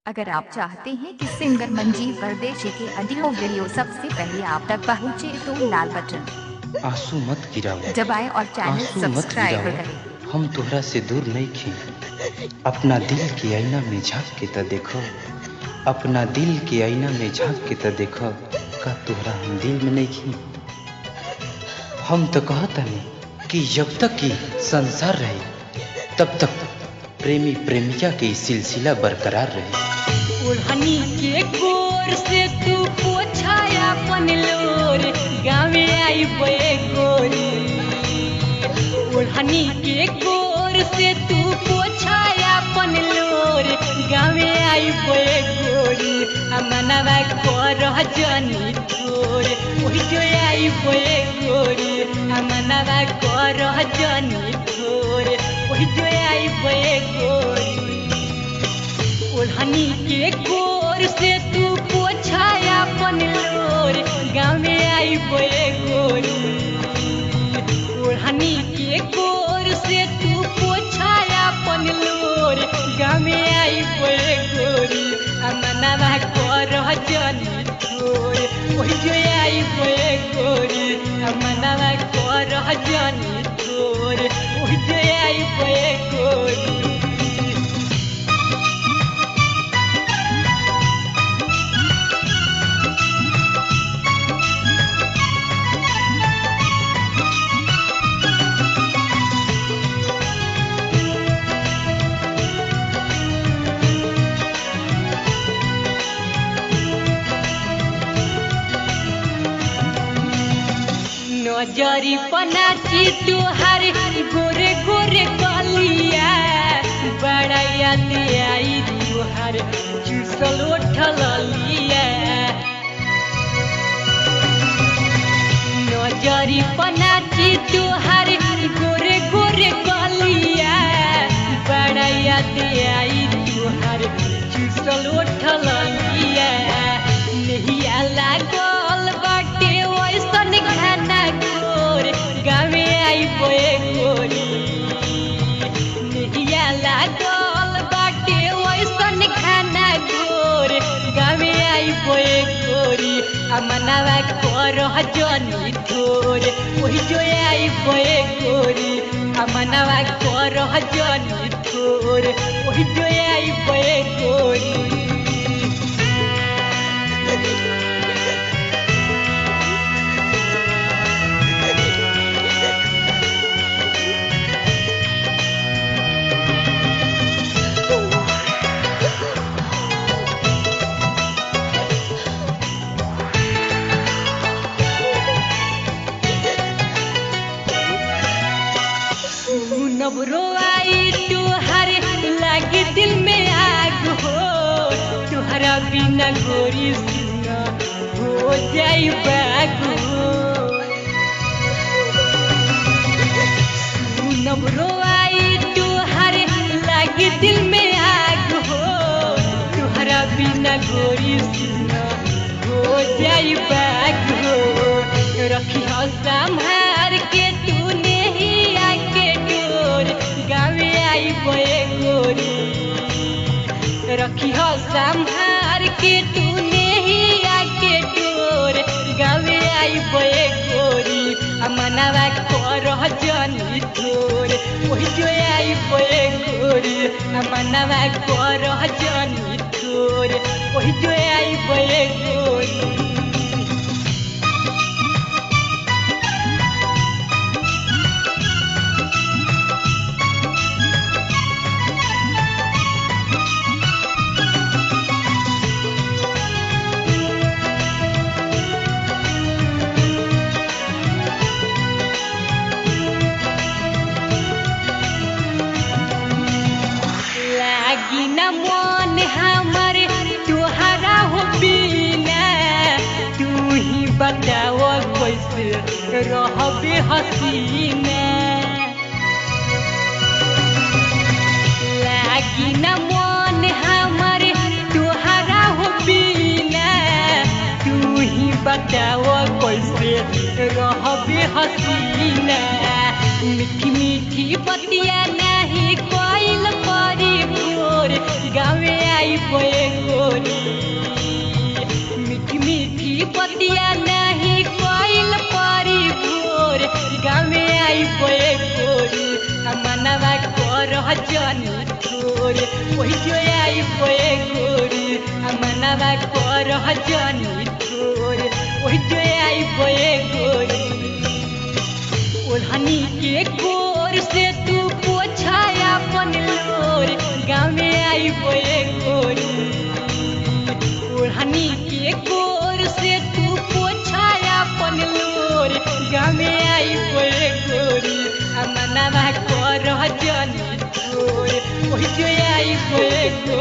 अगर आप चाहते हैं कि सिंगर मंजीव परदेशी के ऑडियो वीडियो सबसे पहले आप तक पहुंचे तो लाल बटन आंसू मत गिराओ, दबाएं और चैनल आंसू मत सब्सक्राइब गिराओ। करें। हम तोहरा से दूर नहीं खी। अपना दिल के आईना में झांक के त देखो, अपना दिल के आईना में झांक के त देखो, का तोहरा हम दिल में नहीं खी। हम तो कहतनी कि जब तक कि संसार रहे तब तक प्रेमी प्रेमिका के सिलसिला बरकरार रहे। ओढ़नी के गोर से तू पोछाया अपन लोर गावे आई बे गोरी। ओढ़नी के गोर से तू पोछाया अपन लोर गावे आई बे गोरी। अमनवा कर जनी तोर ओही जो आई बे गोरी। अमनवा कर जनी तोर ओही जो आई बे गोरी। ओढ़नी के गोर से तू पोछाया अपन लोर गाँव में आई बे गोरी। ओढ़नी के गोर से तू पोछाया अपन लोर गाँव में आई बे गोरी। अमनवा कर जनी तोर ओही जो आई बे गोरी। अमनवा कर जनी तोर ओही जो आई बे गोरी। नजरी पनाची तुहार गोरे गोरे कलिया बड़ा याद आई तुहार चुसल उठलिया। नजरी पनाची तुहार गोरे गोरे कलिया बड़ा याद आई तुहार चुसल उठलिया। नहिया लागल बाटे वैसन खाना गावे आई बे गोरी। नहिया लागल बाटे वैसन खाना गोर गावे आई बे गोरी। अमनवा कर जनी थोर ओही जो आई बे गोरी। अमनवा कर जनी थोर ओही जो आई बे गोरी। नबरो आई तुहरे लागे दिल में आग हो। तुहरा बिना गोरी सुना हो जाई बाग हो। नबरो आई तुहरे लागे दिल में आग हो। तुहरा बिना गोरी सुना हो जाई बाग हो। रखी हो संभार के तूने ही आके गावे आई बे गोरी। रखी हो संभार के तूने ही आके डोर गावे आई बे गोरी। अमनवा कर जनी तोर ओही जो आई बे गोरी। अमनवा कर जनी तोर ओही जो आई बे गोरी। लागी न मन हमर तुहरा हो बिना। तू ही बताओ कैसे रहबे हसीना। लागी न मन हमर तुहरा हो बिना। तू ही बताओ कैसे रहबे हसीना। मीठी मीठी बतिया नहीं कोइल परी भोर गावे आई बे जनी थोर ओही जो आई बोए गोरी मनवा कर जनी थोर ओही जो आई बोए गोरी ओढ़नी के कोर से तू पोछाया अपन लोर गाँव में आई बोए गोरी ओढ़नी के कोर से तू पोछाया अपन लोर गाँव में आई बोए गोरी मनवा कर जनी थोर ओही जो आई बोए गोरी